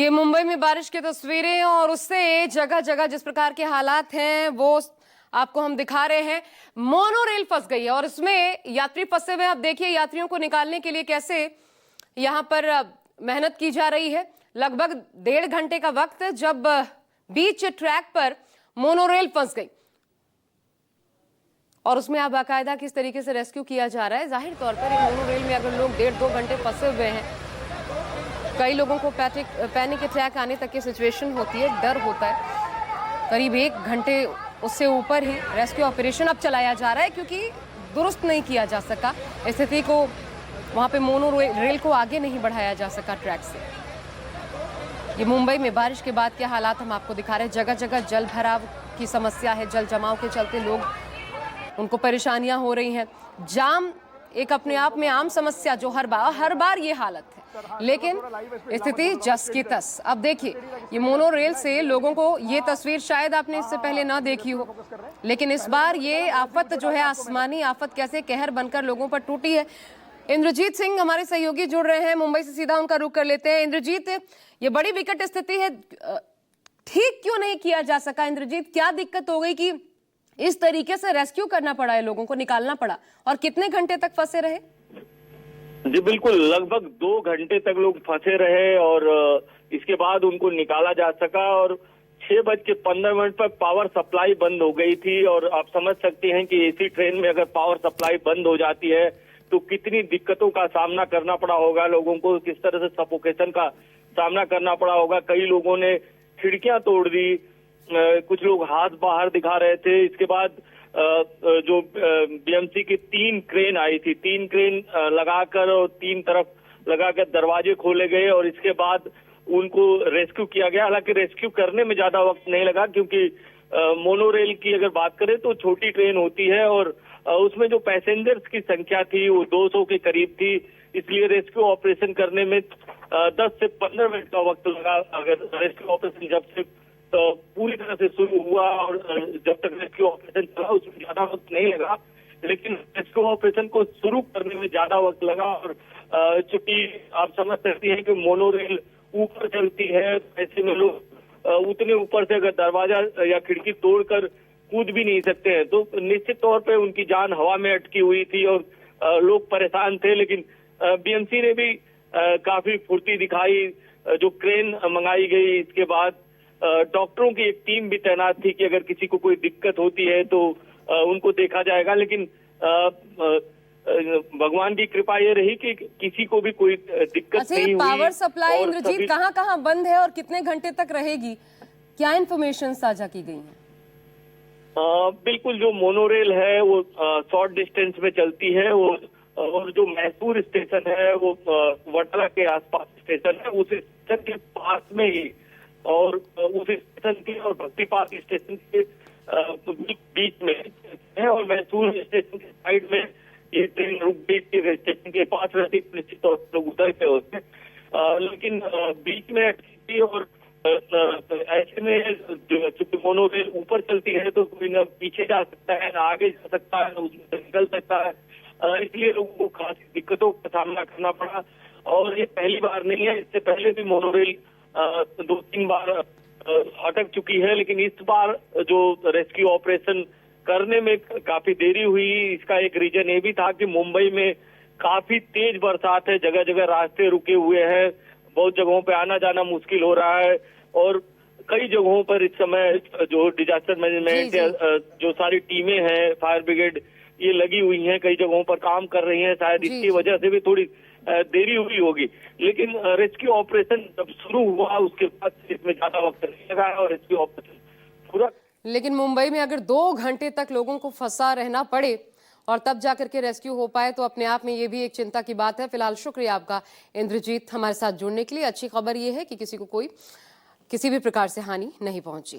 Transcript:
ये मुंबई में बारिश की तस्वीरें और उससे जगह जगह जिस प्रकार के हालात हैं वो आपको हम दिखा रहे हैं। मोनो रेल फंस गई है और इसमें यात्री फंसे हुए हैं। आप देखिए यात्रियों को निकालने के लिए कैसे यहां पर मेहनत की जा रही है। लगभग 1.5 घंटे का वक्त जब बीच ट्रैक पर मोनो रेल फंस गई और उसमें आप बाकायदा किस तरीके से रेस्क्यू किया जा रहा है। जाहिर तौर पर मोनो रेल में अगर लोग 1.5-2 घंटे फंसे हुए हैं, कई लोगों को पैनिक अटैक आने तक की सिचुएशन होती है, डर होता है। करीब 1 घंटे उससे ऊपर ही रेस्क्यू ऑपरेशन अब चलाया जा रहा है क्योंकि दुरुस्त नहीं किया जा सका स्थिति को, वहां पे मोनो रेल को आगे नहीं बढ़ाया जा सका ट्रैक से। ये मुंबई में बारिश के बाद के हालात हम आपको दिखा रहे हैं। जगह जगह जल भराव की समस्या है, जल जमाव के चलते लोग उनको परेशानियां हो रही हैं। जाम एक अपने आप में आम समस्या जो हर बार ये हालत है, लेकिन स्थिति जस की तस। अब देखिए ये मोनो रेल से लोगों को, ये तस्वीर शायद आपने इससे पहले ना देखी हो, लेकिन इस बार ये आफत जो है, आसमानी आफत कैसे कहर बनकर लोगों पर टूटी है। इंद्रजीत सिंह हमारे सहयोगी जुड़ रहे हैं मुंबई से, सीधा उनका रुख कर लेते हैं। इंद्रजीत, ये बड़ी विकट स्थिति है, ठीक क्यों नहीं किया जा सका? इंद्रजीत, क्या दिक्कत हो गई कि इस तरीके से रेस्क्यू करना पड़ा है, लोगों को निकालना पड़ा, और कितने घंटे तक फंसे रहे? जी बिल्कुल, लगभग 2 घंटे तक लोग फंसे रहे और इसके बाद उनको निकाला जा सका। और 6:15 पर पावर सप्लाई बंद हो गई थी और आप समझ सकते हैं कि एसी ट्रेन में अगर पावर सप्लाई बंद हो जाती है तो कितनी दिक्कतों का सामना करना पड़ा होगा लोगों को, किस तरह से सफोकेशन का सामना करना पड़ा होगा। कई लोगों ने खिड़कियां तोड़ दी, कुछ लोग हाथ बाहर दिखा रहे थे। इसके बाद जो बीएमसी की 3 क्रेन आई थी, 3 क्रेन लगाकर और 3 तरफ लगाकर दरवाजे खोले गए और इसके बाद उनको रेस्क्यू किया गया। हालांकि रेस्क्यू करने में ज्यादा वक्त नहीं लगा क्योंकि मोनो रेल की अगर बात करें तो छोटी ट्रेन होती है और उसमें जो पैसेंजर्स की संख्या थी वो 200 के करीब थी, इसलिए रेस्क्यू ऑपरेशन करने में 10 से 15 मिनट का वक्त लगा। अगर रेस्क्यू ऑपरेशन जब से तो पूरी तरह से शुरू हुआ और जब तक रेस्क्यू ऑपरेशन चला उसमें ज्यादा वक्त नहीं लगा, लेकिन रेस्क्यू ऑपरेशन को शुरू करने में ज्यादा वक्त लगा। और चूंकि आप समझ सकती हैं कि मोनो रेल ऊपर चलती है, ऐसे में लोग उतने ऊपर से अगर दरवाजा या खिड़की तोड़कर कूद भी नहीं सकते हैं, तो निश्चित तौर पे उनकी जान हवा में अटकी हुई थी और लोग परेशान थे। लेकिन बीएमसी ने भी काफी फुर्ती दिखाई। जो क्रेन मंगाई गई, इसके बाद डॉक्टरों की एक टीम भी तैनात थी कि अगर किसी को कोई दिक्कत होती है तो उनको देखा जाएगा। लेकिन भगवान की कृपा ये रही कि किसी को भी कोई दिक्कत नहीं हुई। पावर सप्लाई इंद्रजीत कहाँ बंद है और कितने घंटे तक रहेगी, क्या इन्फॉर्मेशन साझा की गई है? बिल्कुल, जो मोनो रेल है वो शॉर्ट डिस्टेंस में चलती है वो, और जो मैसूर स्टेशन है वो वटाला के आसपास स्टेशन है, उस स्टेशन के पास में ही और उस स्टेशन के और भक्ति पार्क स्टेशन के बीच में है और मैसूर स्टेशन के साइड में ये ट्रेन रुक गई थी। स्टेशन के पास रहती निश्चित तौर पर लोग उतर के होते, लेकिन बीच में अटकी थी और ऐसे में चूंकि मोनो रेल ऊपर चलती है तो कोई ना पीछे जा सकता है, ना आगे जा सकता है, ना उसमें निकल सकता है, इसलिए लोगों को खासी दिक्कतों का सामना करना पड़ा। और ये पहली बार नहीं है, इससे पहले भी मोनो रेल 2-3 बार अटक चुकी है, लेकिन इस बार जो रेस्क्यू ऑपरेशन करने में काफी देरी हुई, इसका एक रीजन ये भी था कि मुंबई में काफी तेज बरसात है, जगह जगह रास्ते रुके हुए हैं, बहुत जगहों पे आना जाना मुश्किल हो रहा है और कई जगहों पर इस समय जो डिजास्टर मैनेजमेंट जो सारी टीमें हैं, फायर ब्रिगेड ये लगी हुई हैं, कई जगहों पर काम कर रही हैं। शायद इसकी वजह से भी थोड़ी देरी हुई होगी, लेकिन रेस्क्यू ऑपरेशन जब शुरू हुआ उसके बाद इसमें ज्यादा वक्त नहीं लगा और रेस्क्यू ऑपरेशन पूरा। लेकिन मुंबई में अगर 2 घंटे तक लोगों को फंसा रहना पड़े और तब जाकर के रेस्क्यू हो पाए तो अपने आप में ये भी एक चिंता की बात है। फिलहाल शुक्रिया आपका इंद्रजीत हमारे साथ जुड़ने के लिए। अच्छी खबर ये है कि किसी को कोई किसी भी प्रकार से हानि नहीं पहुंची है।